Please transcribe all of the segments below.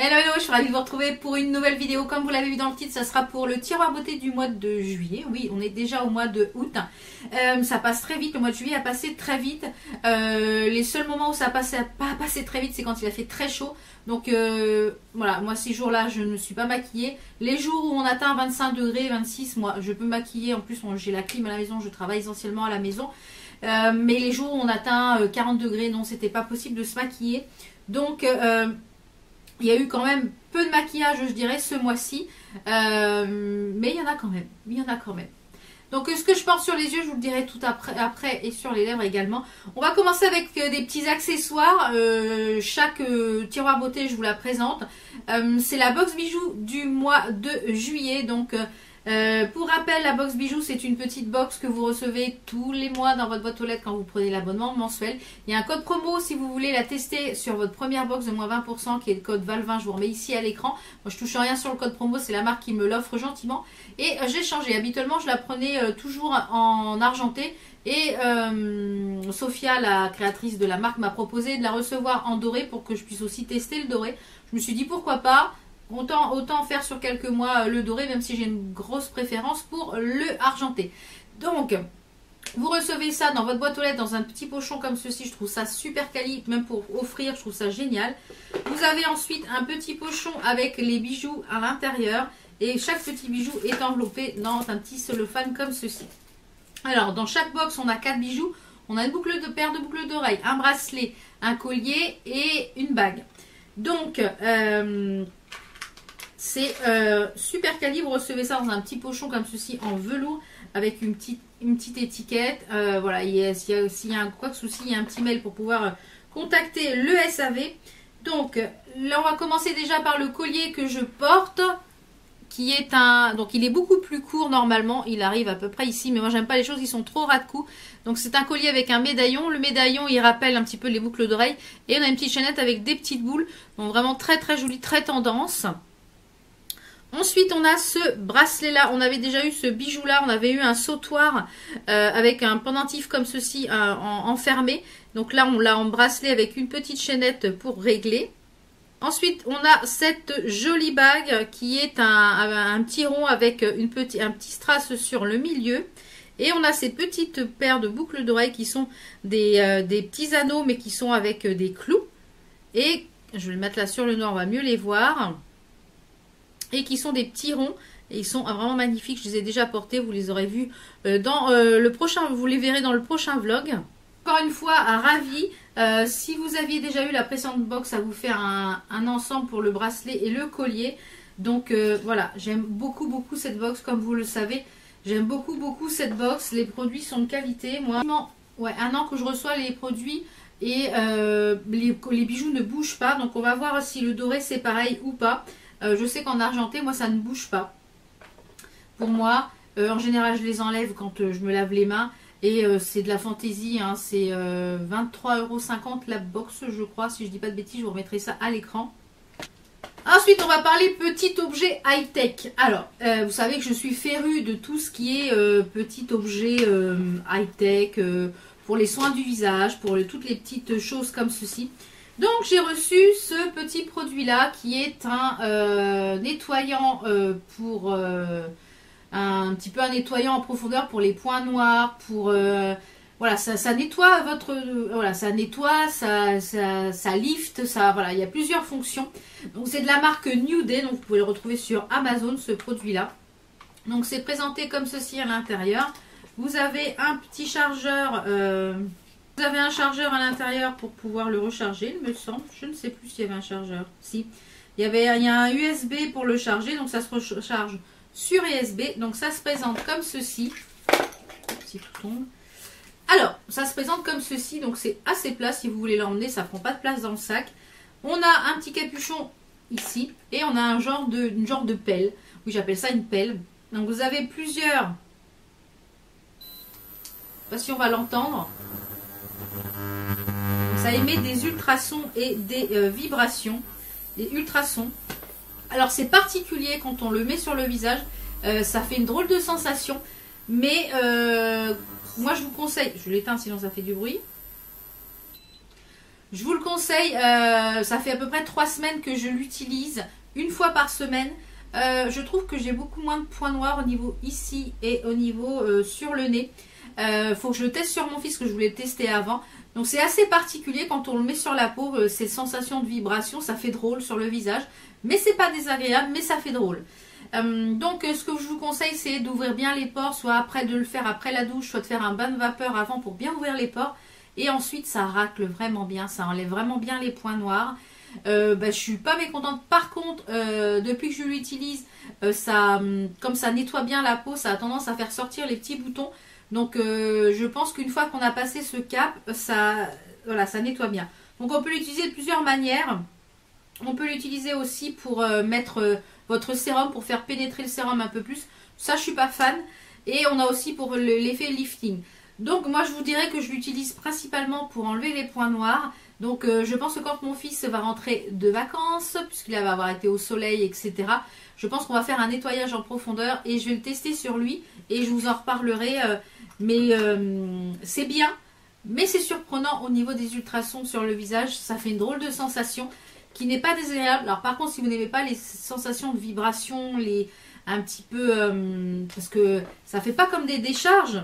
Hello, hello, je suis ravie de vous retrouver pour une nouvelle vidéo. Comme vous l'avez vu dans le titre, ça sera pour le tiroir beauté du mois de juillet. Oui, on est déjà au mois de août. Ça passe très vite, le mois de juillet a passé très vite. Les seuls moments où ça a pas passé très vite, c'est quand il a fait très chaud. Donc voilà, moi ces jours-là, je ne me suis pas maquillée. Les jours où on atteint 25 degrés, 26, moi je peux me maquiller. En plus, j'ai la clim à la maison, je travaille essentiellement à la maison. Mais les jours où on atteint 40 degrés, non, c'était pas possible de se maquiller. Donc il y a eu quand même peu de maquillage, je dirais, ce mois-ci. Mais il y en a quand même. Il y en a quand même. Donc ce que je porte sur les yeux, je vous le dirai tout après et sur les lèvres également. On va commencer avec des petits accessoires. Chaque tiroir beauté, je vous la présente. C'est la box bijoux du mois de juillet. Donc pour rappel, la box bijoux, c'est une petite box que vous recevez tous les mois dans votre boîte aux lettres quand vous prenez l'abonnement mensuel. Il y a un code promo si vous voulez la tester sur votre première box de moins 20% qui est le code VAL20. Je vous remets ici à l'écran. Moi, je touche rien sur le code promo, c'est la marque qui me l'offre gentiment. Et j'ai changé. Habituellement, je la prenais toujours en argenté. Et Sophia, la créatrice de la marque, m'a proposé de la recevoir en doré pour que je puisse aussi tester le doré. Je me suis dit pourquoi pas. Autant faire sur quelques mois le doré, même si j'ai une grosse préférence pour le argenté. Donc, vous recevez ça dans votre boîte aux lettres, dans un petit pochon comme ceci. Je trouve ça super quali, même pour offrir, je trouve ça génial. Vous avez ensuite un petit pochon avec les bijoux à l'intérieur. Et chaque petit bijou est enveloppé dans un petit cellophane comme ceci. Alors, dans chaque box, on a 4 bijoux. On a une paire de boucles d'oreilles, un bracelet, un collier et une bague. Donc, c'est super quali, vous recevez ça dans un petit pochon comme ceci en velours avec une petite étiquette. Voilà, s'il y a quoi que souci, il y a un petit mail pour pouvoir contacter le SAV. Donc là, on va commencer déjà par le collier que je porte, qui est donc il est beaucoup plus court normalement, il arrive à peu près ici, mais moi j'aime pas les choses qui sont trop ras de cou. Donc c'est un collier avec un médaillon. Le médaillon, il rappelle un petit peu les boucles d'oreilles. Et on a une petite chaînette avec des petites boules. Donc vraiment très très joli, très tendance. Ensuite, on a ce bracelet-là. On avait déjà eu ce bijou-là. On avait eu un sautoir avec un pendentif comme ceci enfermé. Donc là, on l'a en bracelet avec une petite chaînette pour régler. Ensuite, on a cette jolie bague qui est un petit rond avec un petit strass sur le milieu. Et on a ces petites paires de boucles d'oreilles qui sont des petits anneaux, mais qui sont avec des clous. Et je vais le mettre là sur le noir, on va mieux les voir. Et qui sont des petits ronds. Et ils sont vraiment magnifiques. Je les ai déjà portés. Vous les aurez vus dans le prochain. Vous les verrez dans le prochain vlog. Encore une fois, ravie. Si vous aviez déjà eu la précédente box, ça vous fait un ensemble pour le bracelet et le collier. Donc voilà, j'aime beaucoup beaucoup cette box. Comme vous le savez, j'aime beaucoup beaucoup cette box. Les produits sont de qualité. Moi, ouais, 1 an que je reçois les produits. Et les bijoux ne bougent pas. Donc on va voir si le doré c'est pareil ou pas. Je sais qu'en argenté, moi, ça ne bouge pas. Pour moi, en général, je les enlève quand je me lave les mains. Et c'est de la fantaisie. Hein, c'est 23,50 € la box, je crois. Si je dis pas de bêtises, je vous remettrai ça à l'écran. Ensuite, on va parler petit objet high-tech. Alors, vous savez que je suis férue de tout ce qui est petit objet high-tech pour les soins du visage, pour toutes les petites choses comme ceci. Donc j'ai reçu ce petit produit là qui est un nettoyant pour un petit peu un nettoyant en profondeur pour les points noirs, pour voilà, ça nettoie voilà, ça nettoie, ça lift, ça voilà, il y a plusieurs fonctions. Donc c'est de la marque New Day, donc vous pouvez le retrouver sur Amazon ce produit là. Donc c'est présenté comme ceci à l'intérieur. Vous avez un petit chargeur vous avez un chargeur à l'intérieur pour pouvoir le recharger, il me semble. Je ne sais plus s'il y avait un chargeur. Si. Il y a un USB pour le charger, donc ça se recharge sur USB. Donc ça se présente comme ceci. Si tout tombe. Alors, ça se présente comme ceci. Donc c'est assez plat si vous voulez l'emmener. Ça ne prend pas de place dans le sac. On a un petit capuchon ici. Et on a une genre de pelle. Oui, j'appelle ça une pelle. Donc vous avez plusieurs. Je ne sais pas si on va l'entendre. Ça émet des ultrasons et des vibrations, des ultrasons. Alors c'est particulier quand on le met sur le visage, ça fait une drôle de sensation. Mais moi je vous conseille, je l'éteins sinon ça fait du bruit. Je vous le conseille, ça fait à peu près 3 semaines que je l'utilise, une fois par semaine. Je trouve que j'ai beaucoup moins de points noirs au niveau ici et au niveau sur le nez. Faut que je le teste sur mon fils, que je voulais le tester avant. Donc c'est assez particulier quand on le met sur la peau, ces sensations de vibration, ça fait drôle sur le visage. Mais c'est pas désagréable, mais ça fait drôle. Donc ce que je vous conseille, c'est d'ouvrir bien les pores, soit après de le faire après la douche, soit de faire un bain de vapeur avant pour bien ouvrir les pores. Et ensuite ça racle vraiment bien, ça enlève vraiment bien les points noirs. Je suis pas mécontente. Par contre, depuis que je l'utilise, comme ça nettoie bien la peau, ça a tendance à faire sortir les petits boutons. Donc je pense qu'une fois qu'on a passé ce cap, voilà, ça nettoie bien. Donc on peut l'utiliser de plusieurs manières. On peut l'utiliser aussi pour mettre votre sérum, pour faire pénétrer le sérum un peu plus. Ça, je suis pas fan. Et on a aussi pour l'effet lifting. Donc moi, je vous dirais que je l'utilise principalement pour enlever les points noirs. Donc je pense que quand mon fils va rentrer de vacances, puisqu'il va avoir été au soleil, etc., je pense qu'on va faire un nettoyage en profondeur et je vais le tester sur lui et je vous en reparlerai. C'est bien, mais c'est surprenant au niveau des ultrasons sur le visage. Ça fait une drôle de sensation qui n'est pas désagréable. Alors par contre, si vous n'aimez pas les sensations de vibration, un petit peu... parce que ça fait pas comme des décharges.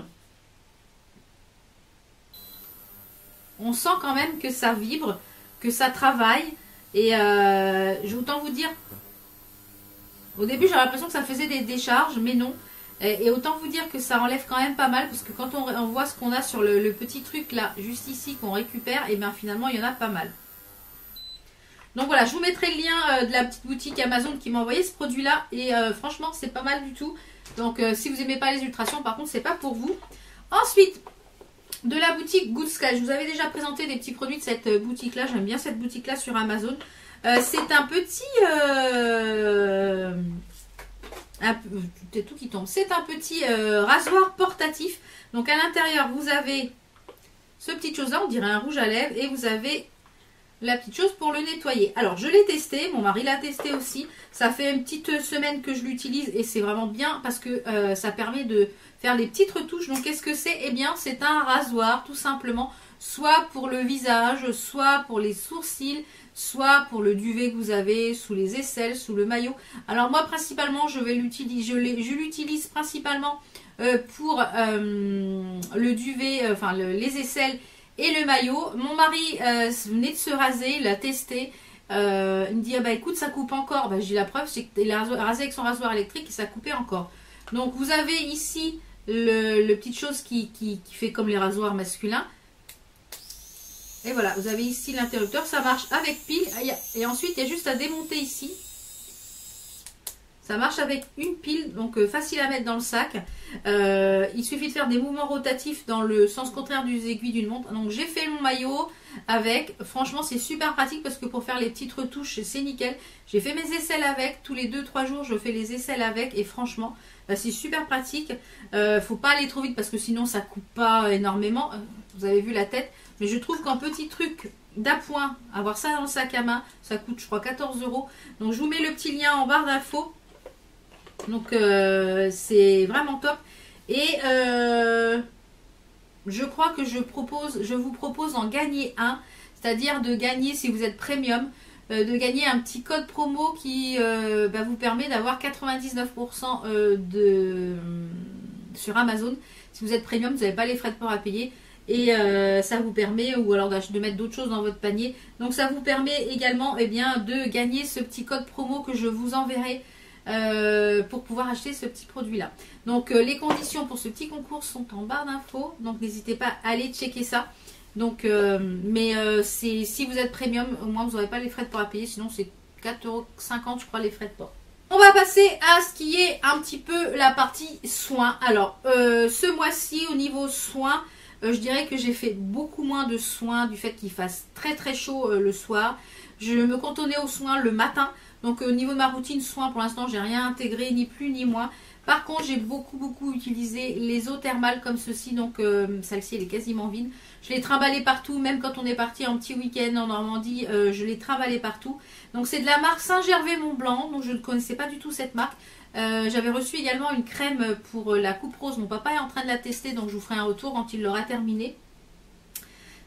On sent quand même que ça vibre, que ça travaille. Et je vais autant vous dire, au début j'avais l'impression que ça faisait des décharges, mais non. Et autant vous dire que ça enlève quand même pas mal, parce que quand on voit ce qu'on a sur le petit truc là, juste ici, qu'on récupère, et bien finalement il y en a pas mal. Donc voilà, je vous mettrai le lien de la petite boutique Amazon qui m'a envoyé ce produit là. Et franchement, c'est pas mal du tout. Donc si vous n'aimez pas les ultrasons, par contre, c'est pas pour vous. Ensuite, de la boutique Good Sky. Je vous avais déjà présenté des petits produits de cette boutique là. J'aime bien cette boutique là sur Amazon. C'est un petit... tout qui tombe. C'est un petit rasoir portatif. Donc à l'intérieur, vous avez ce petit chose là, on dirait un rouge à lèvres. Et vous avez... la petite chose pour le nettoyer. Alors je l'ai testé, mon mari l'a testé aussi. Ça fait une petite semaine que je l'utilise et c'est vraiment bien parce que ça permet de faire les petites retouches. Donc qu'est-ce que c'est? Eh bien c'est un rasoir tout simplement, soit pour le visage, soit pour les sourcils, soit pour le duvet que vous avez sous les aisselles, sous le maillot. Alors moi principalement je l'utilise principalement pour le duvet, enfin les aisselles et le maillot. Mon mari venait de se raser, il l'a testé. Il me dit, ah bah écoute, ça coupe encore. Bah, j'ai la preuve, c'est qu'il a rasé avec son rasoir électrique et ça coupait encore. Donc vous avez ici le petite chose qui fait comme les rasoirs masculins. Et voilà, vous avez ici l'interrupteur. Ça marche avec pile. Et ensuite, il y a juste à démonter ici. Ça marche avec une pile, donc facile à mettre dans le sac. Il suffit de faire des mouvements rotatifs dans le sens contraire des aiguilles d'une montre. Donc j'ai fait mon maillot avec. Franchement, c'est super pratique parce que pour faire les petites retouches, c'est nickel. J'ai fait mes aisselles avec. Tous les 2-3 jours, je fais les aisselles avec. Et franchement, c'est super pratique. Faut pas aller trop vite parce que sinon, ça coupe pas énormément. Vous avez vu la tête. Mais je trouve qu'un petit truc d'appoint, avoir ça dans le sac à main, ça coûte, je crois, 14 €. Donc je vous mets le petit lien en barre d'infos. Donc c'est vraiment top. Et je crois que je vous propose d'en gagner un. C'est-à-dire de gagner, si vous êtes premium, de gagner un petit code promo qui vous permet d'avoir 99% sur Amazon. Si vous êtes premium, vous n'avez pas les frais de port à payer. Et ça vous permet, ou alors de mettre d'autres choses dans votre panier. Donc ça vous permet également de gagner ce petit code promo que je vous enverrai pour pouvoir acheter ce petit produit là. Donc les conditions pour ce petit concours sont en barre d'infos, donc n'hésitez pas à aller checker ça. Donc si vous êtes premium, au moins vous n'aurez pas les frais de port à payer, sinon c'est 4,50 € je crois les frais de port. On va passer à ce qui est un petit peu la partie soins. Alors ce mois-ci au niveau soins, je dirais que j'ai fait beaucoup moins de soins du fait qu'il fasse très très chaud le soir. Je me cantonnais aux soins le matin. Donc au niveau de ma routine soins, pour l'instant, j'ai rien intégré, ni plus ni moins. Par contre, j'ai beaucoup utilisé les eaux thermales comme ceci. Donc celle-ci, elle est quasiment vide. Je l'ai trimballée partout, même quand on est parti en petit week-end en Normandie, je l'ai trimballée partout. Donc c'est de la marque Saint-Gervais-Mont-Blanc. Donc je ne connaissais pas du tout cette marque. J'avais reçu également une crème pour la coupe rose. Mon papa est en train de la tester, donc je vous ferai un retour quand il l'aura terminé.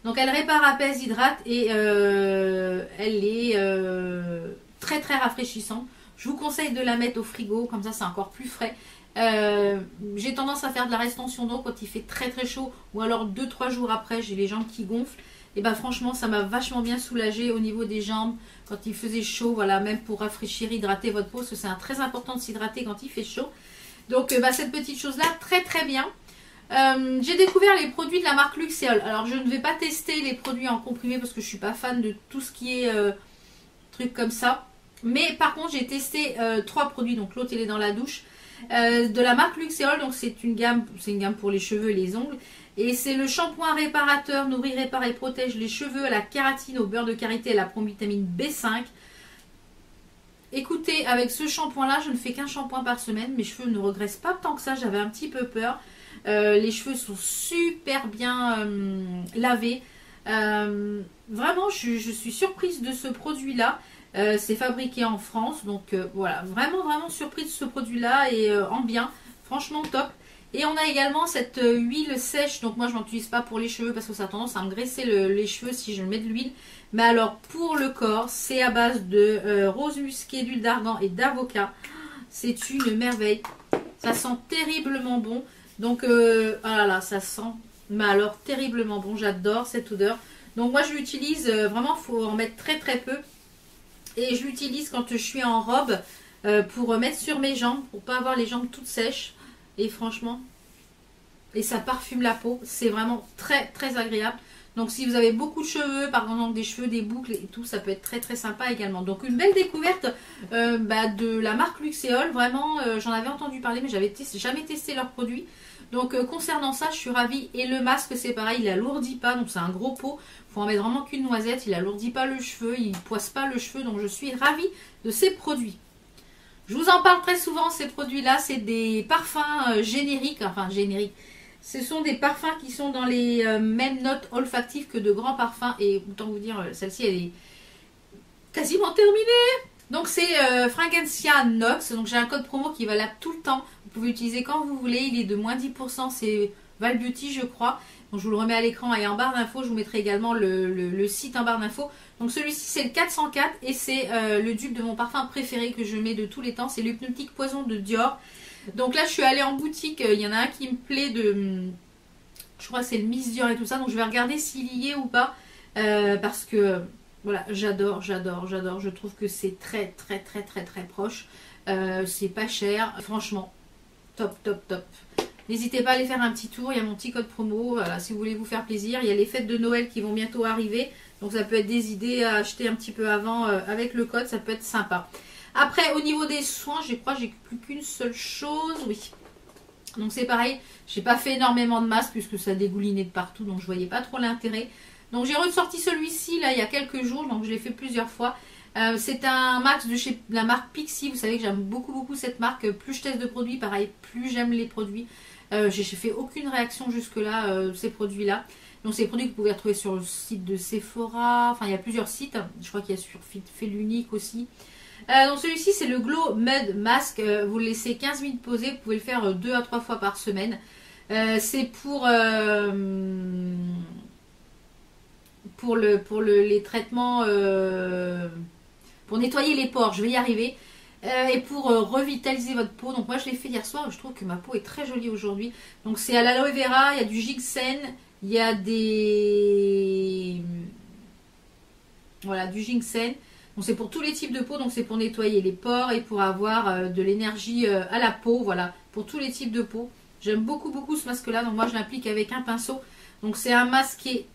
Donc elle répare, apaise, hydrate et elle est très très rafraîchissante. Je vous conseille de la mettre au frigo, comme ça c'est encore plus frais. J'ai tendance à faire de la rétention d'eau quand il fait très très chaud ou alors 2-3 jours après j'ai les jambes qui gonflent. Et ben franchement ça m'a vachement bien soulagé au niveau des jambes quand il faisait chaud, voilà, même pour rafraîchir, hydrater votre peau, parce que c'est très important de s'hydrater quand il fait chaud. Donc cette petite chose là très très bien. J'ai découvert les produits de la marque Luxéol. Alors je ne vais pas tester les produits en comprimé parce que je suis pas fan de tout ce qui est trucs comme ça. Mais par contre j'ai testé 3 produits, donc l'autre il est dans la douche. De la marque Luxéol, donc c'est une gamme pour les cheveux et les ongles. Et c'est le shampoing réparateur, nourrit, répare et protège les cheveux à la kératine, au beurre de karité et à la provitamine B5. Écoutez, avec ce shampoing là, je ne fais qu'un shampoing par semaine. Mes cheveux ne regressent pas tant que ça, j'avais un petit peu peur. Les cheveux sont super bien lavés. Vraiment, je suis surprise de ce produit là. C'est fabriqué en France, donc voilà, vraiment surprise de ce produit là et en bien, franchement top. Et on a également cette huile sèche, donc moi je n'en utilise pas pour les cheveux parce que ça a tendance à me graisser les cheveux si je mets de l'huile. Mais alors pour le corps, c'est à base de rose musquée, d'huile d'argan et d'avocat. C'est une merveille, ça sent terriblement bon. Donc voilà, là, ça sent, mais alors terriblement bon, j'adore cette odeur. Donc moi je l'utilise, vraiment il faut en mettre très très peu. Et je l'utilise quand je suis en robe pour mettre sur mes jambes, pour pas avoir les jambes toutes sèches. Et franchement, et ça parfume la peau, c'est vraiment très très agréable. Donc si vous avez beaucoup de cheveux, par exemple des cheveux, des boucles et tout, ça peut être très très sympa également. Donc une belle découverte de la marque Luxéol, vraiment j'en avais entendu parler mais j'avais jamais testé leurs produits. Donc concernant ça, je suis ravie. Et le masque c'est pareil, il alourdit pas, donc c'est un gros pot. Il faut en mettre vraiment qu'une noisette, il alourdit pas le cheveu, il poisse pas le cheveu, donc je suis ravie de ces produits. Je vous en parle très souvent, ces produits-là, c'est des parfums génériques, enfin génériques. Ce sont des parfums qui sont dans les mêmes notes olfactives que de grands parfums. Et autant vous dire, celle-ci, elle est quasiment terminée. Donc c'est Fragrantia Nox. Donc j'ai un code promo qui est valable tout le temps. Vous pouvez l'utiliser quand vous voulez. Il est de moins 10%. C'est Val Beauty, je crois. Donc je vous le remets à l'écran et en barre d'infos. Je vous mettrai également le site en barre d'infos. Donc celui-ci c'est le 404 et c'est le dupe de mon parfum préféré que je mets de tous les temps. C'est l'Hypnotique Poison de Dior. Donc là je suis allée en boutique. Il y en a un qui me plaît je crois que c'est le Miss Dior et tout ça. Donc je vais regarder s'il y est ou pas. Parce que voilà, j'adore. Je trouve que c'est très proche. C'est pas cher. Franchement, top. N'hésitez pas à aller faire un petit tour. Il y a mon petit code promo. Voilà, si vous voulez vous faire plaisir. Il y a les fêtes de Noël qui vont bientôt arriver. Donc ça peut être des idées à acheter un petit peu avant avec le code. Ça peut être sympa. Après, au niveau des soins, je crois que j'ai plus qu'une seule chose. Oui. Donc c'est pareil. J'ai pas fait énormément de masques puisque ça dégoulinait de partout. Donc je voyais pas trop l'intérêt. Donc j'ai ressorti celui-ci là il y a quelques jours. Donc je l'ai fait plusieurs fois. C'est un max de chez la marque Pixi. Vous savez que j'aime beaucoup cette marque. Plus je teste de produits, pareil, plus j'aime les produits. J'ai fait aucune réaction jusque là ces produits là. Donc c'est des produits que vous pouvez retrouver sur le site de Sephora. Enfin il y a plusieurs sites. Je crois qu'il y a sur Fait l'Unique aussi. Donc celui-ci c'est le Glow Mud Mask. Vous le laissez 15 minutes poser. Vous pouvez le faire 2 à 3 fois par semaine. C'est pour les traitements pour nettoyer les pores. Je vais y arriver. Et pour revitaliser votre peau. Donc moi je l'ai fait hier soir. Je trouve que ma peau est très jolie aujourd'hui. Donc c'est à l'aloe vera. Il y a du ginseng. Il y a du ginseng. Donc c'est pour tous les types de peau. Donc c'est pour nettoyer les pores et pour avoir de l'énergie à la peau. Voilà, pour tous les types de peau. J'aime beaucoup ce masque là. Donc moi je l'applique avec un pinceau. Donc c'est un masque qui est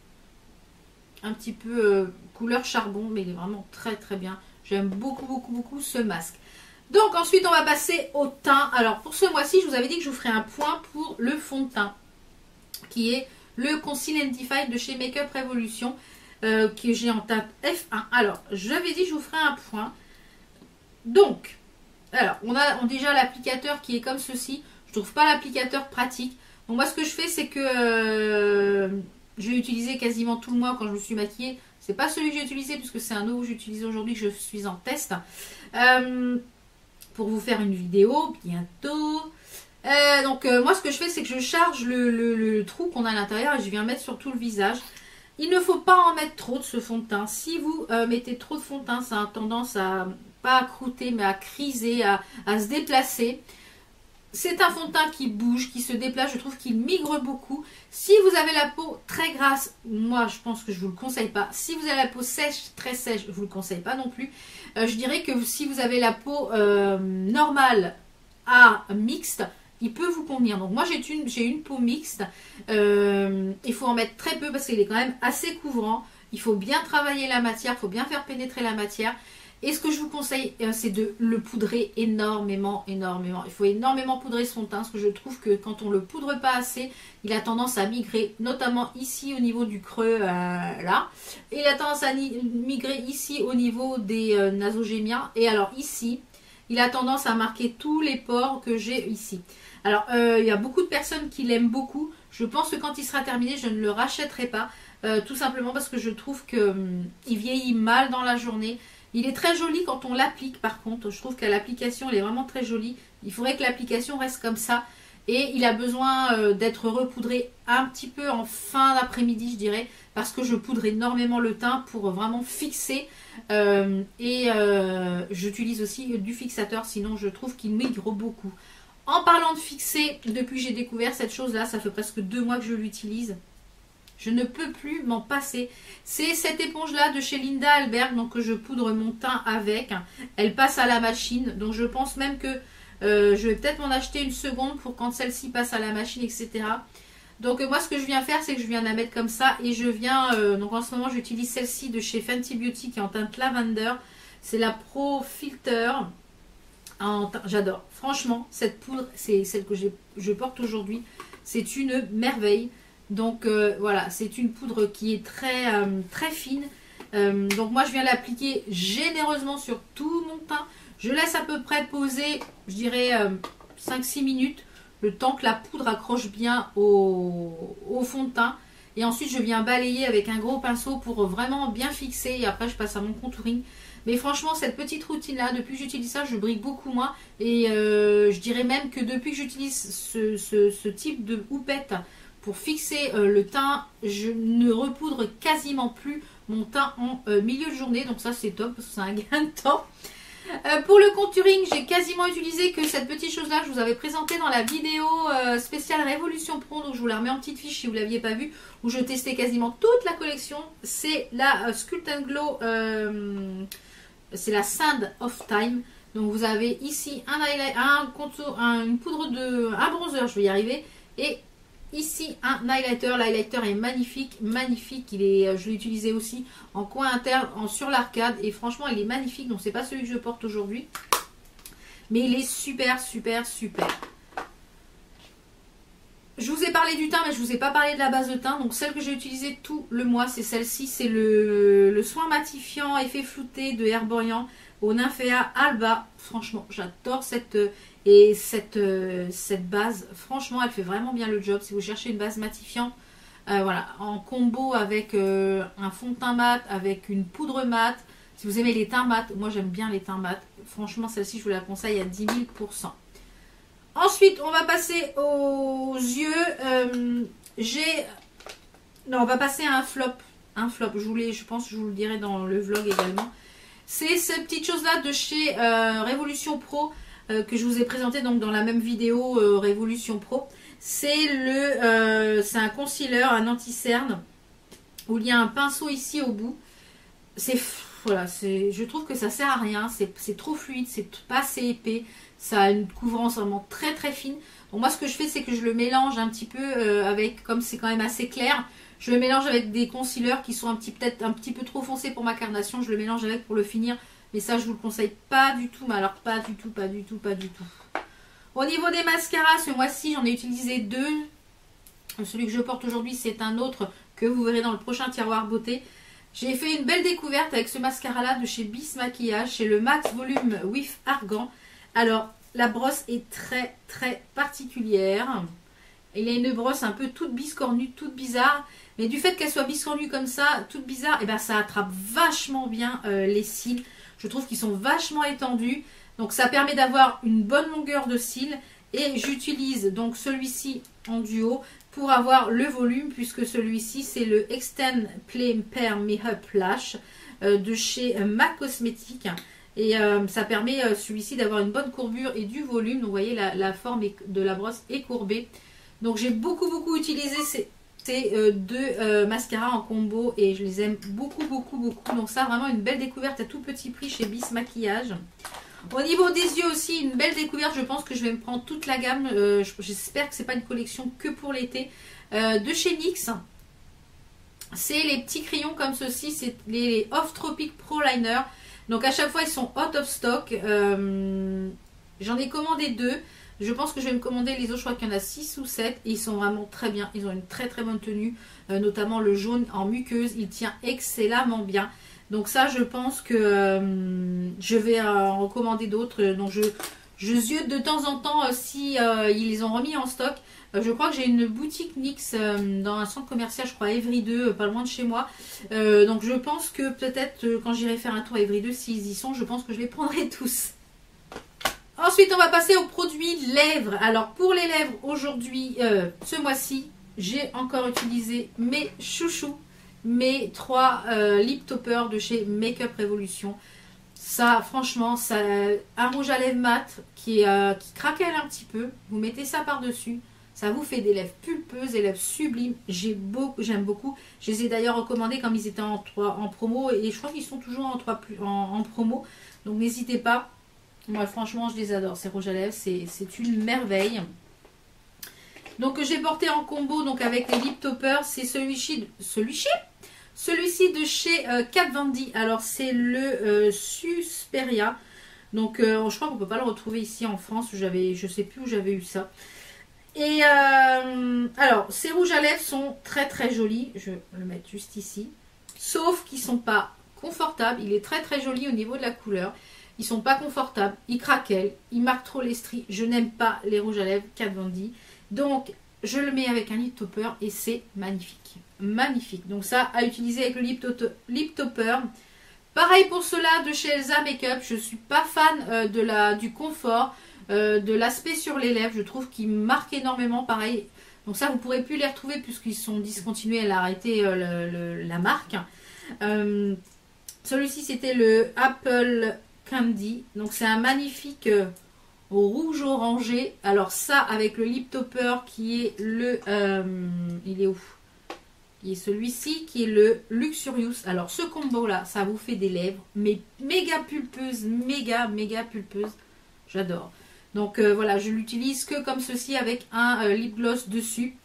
un petit peu couleur charbon. Mais il est vraiment très bien. J'aime beaucoup ce masque. Donc ensuite on va passer au teint. Alors pour ce mois-ci je vous avais dit que je vous ferai un point pour le fond de teint. Qui est le Conceal and Define de chez Makeup Revolution. Que j'ai en teinte F1. Alors j'avais dit que je vous ferai un point. Donc alors on a déjà l'applicateur qui est comme ceci. Je trouve pas l'applicateur pratique. Donc moi ce que je fais c'est que je l'ai utilisé quasiment tout le mois quand je me suis maquillée. C'est pas celui que j'ai utilisé puisque c'est un nouveau que j'utilise aujourd'hui que je suis en test. Pour vous faire une vidéo bientôt. Donc moi ce que je fais c'est que je charge le trou qu'on a à l'intérieur et je viens mettre sur tout le visage. Il ne faut pas en mettre trop de ce fond de teint. Si vous mettez trop de fond de teint, ça a tendance à pas à croûter, mais à criser, à se déplacer. C'est un fond de teint qui bouge, qui se déplace. Je trouve qu'il migre beaucoup. Si vous avez la peau très grasse, moi je pense que je ne vous le conseille pas. Si vous avez la peau sèche, très sèche, je ne vous le conseille pas non plus. Je dirais que si vous avez la peau normale à mixte, il peut vous convenir. Donc moi j'ai une peau mixte. Il faut en mettre très peu parce qu'il est quand même assez couvrant. Il faut bien travailler la matière, il faut bien faire pénétrer la matière. Et ce que je vous conseille, c'est de le poudrer énormément, énormément. Il faut énormément poudrer son teint, parce que je trouve que quand on ne le poudre pas assez, il a tendance à migrer, notamment ici au niveau du creux, là. Et il a tendance à migrer ici au niveau des nasogémiens. Et alors ici, il a tendance à marquer tous les pores que j'ai ici. Alors, il y a beaucoup de personnes qui l'aiment beaucoup. Je pense que quand il sera terminé, je ne le rachèterai pas. Tout simplement parce que je trouve qu'il vieillit mal dans la journée. Il est très joli quand on l'applique par contre. Je trouve qu'à l'application, il est vraiment très joli. Il faudrait que l'application reste comme ça. Et il a besoin d'être repoudré un petit peu en fin d'après-midi, je dirais. Parce que je poudre énormément le teint pour vraiment fixer. J'utilise aussi du fixateur, sinon je trouve qu'il migre beaucoup. En parlant de fixer, depuis que j'ai découvert cette chose-là, ça fait presque 2 mois que je l'utilise. Je ne peux plus m'en passer. C'est cette éponge-là de chez Linda Albert, donc que je poudre mon teint avec. Elle passe à la machine, donc je pense même que je vais peut-être m'en acheter une seconde pour quand celle-ci passe à la machine, etc. Donc moi, ce que je viens faire, c'est que je viens la mettre comme ça et je viens... donc en ce moment, j'utilise celle-ci de chez Fenty Beauty qui est en teinte lavender. C'est la Pro Filter. J'adore. Franchement, cette poudre, c'est celle que je porte aujourd'hui. C'est une merveille. Donc voilà, c'est une poudre qui est très fine. Donc moi je viens l'appliquer généreusement sur tout mon teint. Je laisse à peu près poser, je dirais 5-6 minutes, le temps que la poudre accroche bien au fond de teint. Et ensuite je viens balayer avec un gros pinceau pour vraiment bien fixer. Et après je passe à mon contouring. Mais franchement, cette petite routine-là, depuis que j'utilise ça, je brille beaucoup moins. Et je dirais même que depuis que j'utilise ce type de houppette pour fixer le teint, je ne repoudre quasiment plus mon teint en milieu de journée. Donc ça, c'est top, parce que c'est un gain de temps. Pour le contouring, j'ai quasiment utilisé que cette petite chose-là que je vous avais présentée dans la vidéo spéciale Révolution Pro. Donc je vous la remets en petite fiche si vous ne l'aviez pas vue, où je testais quasiment toute la collection. C'est la Sculpt & Glow, c'est la Sand of Time. Donc vous avez ici un highlight, une poudre un bronzer, je vais y arriver. Et ici un highlighter. L'highlighter est magnifique, magnifique. Je l'ai utilisé aussi en coin interne, sur l'arcade, et franchement il est magnifique. Donc c'est pas celui que je porte aujourd'hui, mais il est super, super, super. Je vous ai parlé du teint, mais je vous ai pas parlé de la base de teint. Donc celle que j'ai utilisée tout le mois, c'est celle-ci. C'est le soin matifiant effet flouté de Herborian au Nymphea Alba. Franchement, j'adore cette base. Franchement, elle fait vraiment bien le job. Si vous cherchez une base matifiante, voilà, en combo avec un fond de teint mat, avec une poudre mat. Si vous aimez les teints mat, moi j'aime bien les teints mat. Franchement, celle-ci, je vous la conseille à 10 000%. Ensuite, on va passer aux yeux. On va passer à un flop. Je pense que je vous le dirai dans le vlog également. C'est cette petite chose-là de chez Révolution Pro que je vous ai présenté donc dans la même vidéo Révolution Pro. C'est un concealer, un anti-cerne où il y a un pinceau ici au bout. Voilà, je trouve que ça sert à rien. C'est trop fluide, c'est pas assez épais. Ça a une couvrance vraiment très très fine. Donc moi ce que je fais, c'est que je le mélange un petit peu avec, comme c'est quand même assez clair, je le mélange avec des concealers qui sont peut-être un petit peu trop foncés pour ma carnation. Je le mélange avec pour le finir. Mais ça, je vous le conseille pas du tout. Mais alors pas du tout, pas du tout, pas du tout. Au niveau des mascaras, ce mois-ci, j'en ai utilisé 2. Celui que je porte aujourd'hui, c'est un autre que vous verrez dans le prochain tiroir beauté. J'ai fait une belle découverte avec ce mascara-là de chez Bis Maquillage. C'est le Max Volume With Argan. Alors, la brosse est très très particulière. Il y a une brosse un peu toute biscornue, toute bizarre. Mais du fait qu'elle soit biscornue comme ça, toute bizarre, et ben ça attrape vachement bien les cils. Je trouve qu'ils sont vachement étendus. Donc ça permet d'avoir une bonne longueur de cils. Et j'utilise donc celui-ci en duo pour avoir le volume, puisque celui-ci c'est le Extend Play Pair Makeup Lash de chez MAC Cosmetics. Et ça permet celui-ci d'avoir une bonne courbure et du volume. Donc vous voyez la forme de la brosse est courbée. Donc j'ai beaucoup utilisé ces deux mascaras en combo et je les aime beaucoup. Donc ça vraiment une belle découverte à tout petit prix chez Bis Maquillage. Au niveau des yeux aussi une belle découverte. Je pense que je vais me prendre toute la gamme. J'espère que c'est pas une collection que pour l'été. De chez NYX. C'est les petits crayons comme ceci. C'est les Off Tropic Pro Liner. Donc à chaque fois ils sont out of stock. J'en ai commandé 2. Je pense que je vais me commander les autres. Je crois qu'il y en a 6 ou 7. Et ils sont vraiment très bien. Ils ont une très bonne tenue. Notamment le jaune en muqueuse. Il tient excellemment bien. Donc ça je pense que je vais en recommander d'autres. Donc je ziote de temps en temps si ils les ont remis en stock. Je crois que j'ai une boutique NYX dans un centre commercial, je crois à Evry 2, pas loin de chez moi. Donc je pense que peut-être quand j'irai faire un tour à Evry 2, s'ils y sont, je pense que je les prendrai tous. Ensuite, on va passer aux produits lèvres. Alors pour les lèvres, aujourd'hui, ce mois-ci, j'ai encore utilisé mes chouchous, mes 3 lip toppers de chez Makeup Revolution. Ça, franchement, ça, un rouge à lèvres mat qui craquelle un petit peu. Vous mettez ça par-dessus. Ça vous fait des lèvres pulpeuses, des lèvres sublimes. J'aime beaucoup. Je les ai d'ailleurs recommandés comme ils étaient en promo. Et je crois qu'ils sont toujours en promo. Donc n'hésitez pas. Moi franchement je les adore. Ces rouges à lèvres, c'est une merveille. Donc j'ai porté en combo donc avec les lip toppers. C'est celui-ci de chez Kat Von D. Alors c'est le Susperia. Donc je crois qu'on ne peut pas le retrouver ici en France. Je sais plus où j'avais eu ça. Et alors ces rouges à lèvres sont très jolis. Je vais le mettre juste ici. Sauf qu'ils ne sont pas confortables. Il est très joli au niveau de la couleur. Ils ne sont pas confortables. Ils craquellent. Ils marquent trop les stries. Je n'aime pas les rouges à lèvres Kat Von D. Donc je le mets avec un lip topper et c'est magnifique. Magnifique. Donc ça à utiliser avec le lip topper. Pareil pour cela de chez Elsa Makeup. Je ne suis pas fan du confort. De l'aspect sur les lèvres, je trouve qu'ils marquent énormément, pareil. Donc ça, vous ne pourrez plus les retrouver puisqu'ils sont discontinués, elle a arrêté la marque. Celui-ci, c'était le Apple Candy. Donc c'est un magnifique rouge orangé. Alors ça, avec le lip topper qui est le... il est où? Il est celui-ci qui est le Luxurious. Alors ce combo-là, ça vous fait des lèvres, mais méga pulpeuses, méga pulpeuses. J'adore. Donc voilà, je l'utilise que comme ceci avec un lip gloss dessus.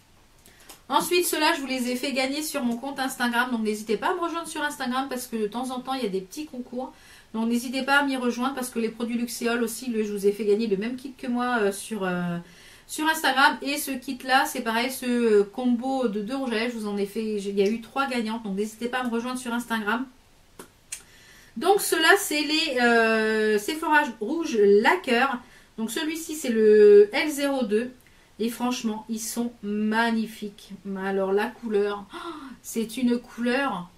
Ensuite, ceux-là, je vous les ai fait gagner sur mon compte Instagram. Donc n'hésitez pas à me rejoindre sur Instagram parce que de temps en temps, il y a des petits concours. Donc n'hésitez pas à m'y rejoindre parce que les produits Luxéol aussi, je vous ai fait gagner le même kit que moi sur Instagram. Et ce kit-là, c'est pareil, ce combo de 2 rouges à lèvres, je vous en ai fait, il y a eu 3 gagnantes. Donc n'hésitez pas à me rejoindre sur Instagram. Donc ceux-là, c'est les Sephora Rouge Lacquer. Donc celui-ci c'est le L02 et franchement ils sont magnifiques. Alors la couleur, c'est une couleur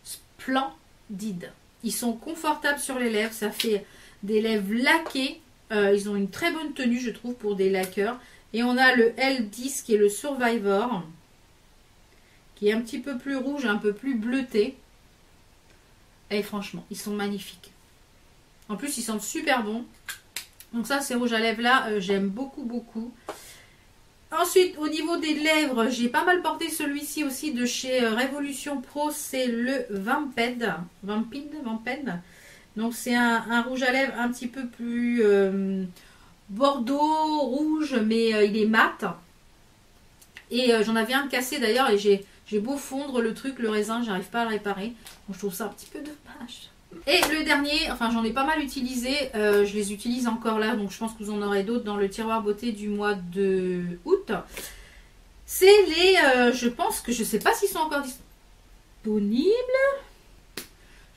splendide. Ils sont confortables sur les lèvres, ça fait des lèvres laquées. Ils ont une très bonne tenue je trouve pour des laqueurs. Et on a le L10 qui est le Survivor, qui est un petit peu plus rouge, un peu plus bleuté. Et franchement ils sont magnifiques. En plus ils sentent super bon. Donc ça, ces rouges à lèvres là, j'aime beaucoup. Ensuite, au niveau des lèvres, j'ai pas mal porté celui-ci aussi de chez Révolution Pro. C'est le Vamped. Donc c'est un rouge à lèvres un petit peu plus bordeaux, rouge, mais il est mat. Et j'en avais un de cassé d'ailleurs et j'ai beau fondre le truc, le raisin, j'arrive pas à le réparer. Donc je trouve ça un petit peu dommage. Et le dernier, enfin j'en ai pas mal utilisé, je les utilise encore là, donc je pense que vous en aurez d'autres dans le tiroir beauté du mois de août. C'est les, je pense que je sais pas s'ils sont encore disponibles.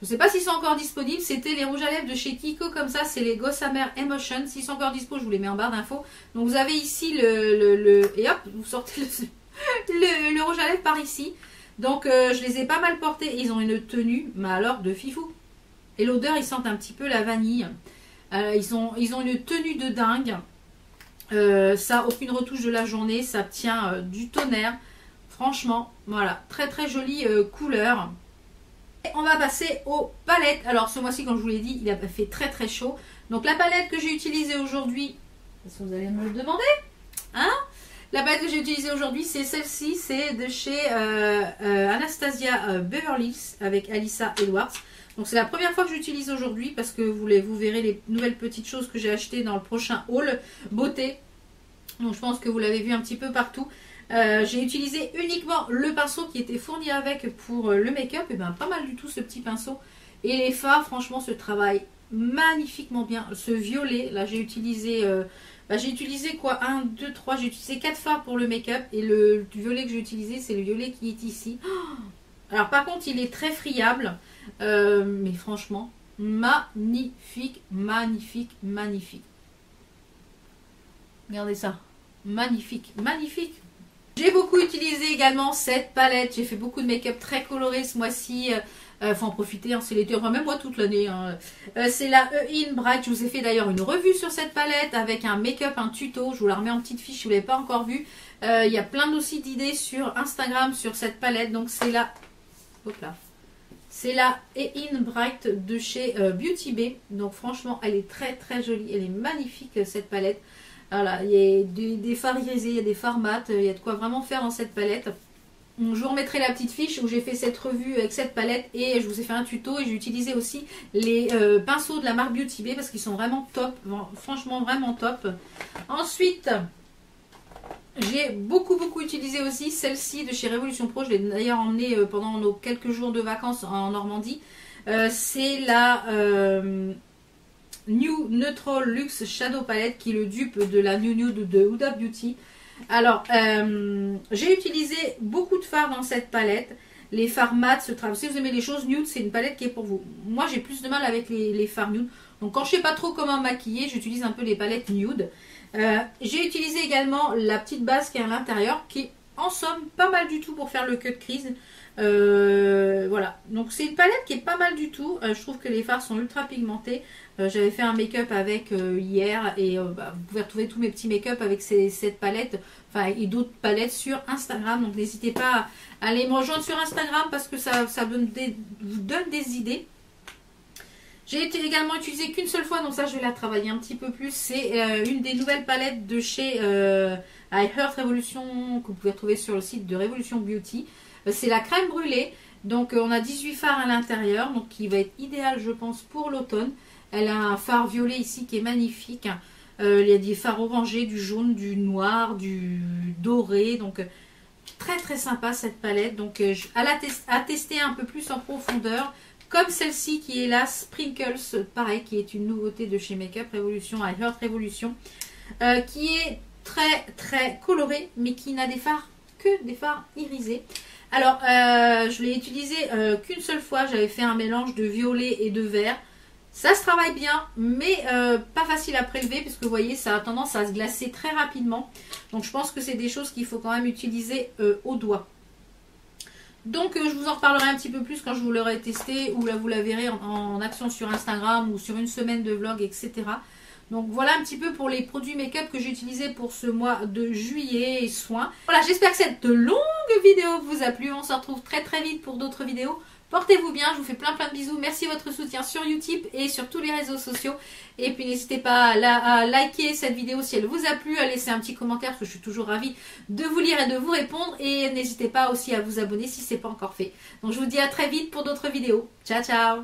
Je sais pas s'ils sont encore disponibles, c'était les rouges à lèvres de chez Kiko comme ça, c'est les Gossamer Emotion. S'ils sont encore dispo, je vous les mets en barre d'infos. Donc vous avez ici et hop, vous sortez le rouge à lèvres par ici. Donc je les ai pas mal portés, ils ont une tenue, mais alors de fifou. Et l'odeur, ils sentent un petit peu la vanille. Ils ont une tenue de dingue. Ça a aucune retouche de la journée, ça tient du tonnerre. Franchement, voilà, très très jolie couleur. Et on va passer aux palettes. Alors ce mois-ci, comme je vous l'ai dit, il a fait très très chaud. Donc la palette que j'ai utilisée aujourd'hui, est-ce que vous allez me le demander, hein? La palette que j'ai utilisée aujourd'hui, c'est celle-ci, c'est de chez Anastasia Beverly Hills avec Alyssa Edwards. Donc c'est la première fois que j'utilise aujourd'hui parce que vous verrez les nouvelles petites choses que j'ai achetées dans le prochain haul beauté. Donc je pense que vous l'avez vu un petit peu partout. J'ai utilisé uniquement le pinceau qui était fourni avec pour le make-up. Et bien pas mal du tout ce petit pinceau. Et les fards, franchement, ce travail magnifiquement bien. Ce violet, là j'ai utilisé quoi, 1, 2, 3, j'ai utilisé 4 fards pour le make-up. Et le violet que j'ai utilisé, c'est le violet qui est ici. Alors par contre, il est très friable. Mais franchement, magnifique, magnifique, magnifique. Regardez ça. Magnifique, magnifique. J'ai beaucoup utilisé également cette palette. J'ai fait beaucoup de make-up très coloré ce mois-ci. Faut en profiter, hein, c'est l'été, enfin même moi toute l'année. Hein. C'est la In Bright. Je vous ai fait d'ailleurs une revue sur cette palette avec un make-up, un tuto. Je vous la remets en petite fiche si vous ne l'avez pas encore vue. Il y a plein aussi d'idées sur Instagram sur cette palette. Donc c'est la... Hop là. C'est la In Bright de chez Beauty Bay. Donc franchement, elle est très très jolie. Elle est magnifique cette palette. Voilà, il y a des fards irisés, il y a des fards mat, il y a de quoi vraiment faire dans cette palette. Donc, je vous remettrai la petite fiche où j'ai fait cette revue avec cette palette et je vous ai fait un tuto et j'ai utilisé aussi les pinceaux de la marque Beauty Bay parce qu'ils sont vraiment top, franchement vraiment top. Ensuite, j'ai beaucoup utilisé aussi celle-ci de chez Révolution Pro. Je l'ai d'ailleurs emmenée pendant nos quelques jours de vacances en Normandie. C'est la... New Neutral Luxe Shadow Palette qui est le dupe de la New Nude de Huda Beauty. Alors, j'ai utilisé beaucoup de fards dans cette palette. Les fards mat, si vous aimez les choses nude, c'est une palette qui est pour vous. Moi, j'ai plus de mal avec les fards nude. Donc, quand je ne sais pas trop comment maquiller, j'utilise un peu les palettes nude. J'ai utilisé également la petite base qui est à l'intérieur, qui est en somme pas mal du tout pour faire le cut crease. Voilà, donc c'est une palette qui est pas mal du tout. Je trouve que les fards sont ultra pigmentés. J'avais fait un make-up avec hier et vous pouvez retrouver tous mes petits make-up avec cette palette, enfin et d'autres palettes sur Instagram. Donc n'hésitez pas à aller me rejoindre sur Instagram parce que ça vous donne des idées. J'ai également utilisé qu'une seule fois, donc ça je vais la travailler un petit peu plus. C'est une des nouvelles palettes de chez I Heart Revolution que vous pouvez retrouver sur le site de Revolution Beauty. C'est la crème brûlée, donc on a 18 fards à l'intérieur, donc qui va être idéal je pense pour l'automne. Elle a un fard violet ici qui est magnifique. Il y a des fards orangés, du jaune, du noir, du doré, donc très très sympa cette palette. Donc à tester un peu plus en profondeur, comme celle-ci qui est la Sprinkles, pareil, qui est une nouveauté de chez Makeup Revolution, I Heart Revolution, qui est très très colorée, mais qui n'a des fards que des fards irisés. Alors, je l'ai utilisé qu'une seule fois. J'avais fait un mélange de violet et de vert. Ça se travaille bien, mais pas facile à prélever, puisque vous voyez, ça a tendance à se glacer très rapidement. Donc, je pense que c'est des choses qu'il faut quand même utiliser au doigt. Donc, je vous en reparlerai un petit peu plus quand je vous l'aurai testé, ou là, vous la verrez en action sur Instagram, ou sur une semaine de vlog, etc. Donc voilà un petit peu pour les produits make-up que j'ai utilisés pour ce mois de juillet et soins. Voilà, j'espère que cette longue vidéo vous a plu. On se retrouve très très vite pour d'autres vidéos. Portez-vous bien, je vous fais plein de bisous. Merci de votre soutien sur YouTube et sur tous les réseaux sociaux. Et puis n'hésitez pas à liker cette vidéo si elle vous a plu, à laisser un petit commentaire parce que je suis toujours ravie de vous lire et de vous répondre. Et n'hésitez pas aussi à vous abonner si ce n'est pas encore fait. Donc je vous dis à très vite pour d'autres vidéos. Ciao ciao.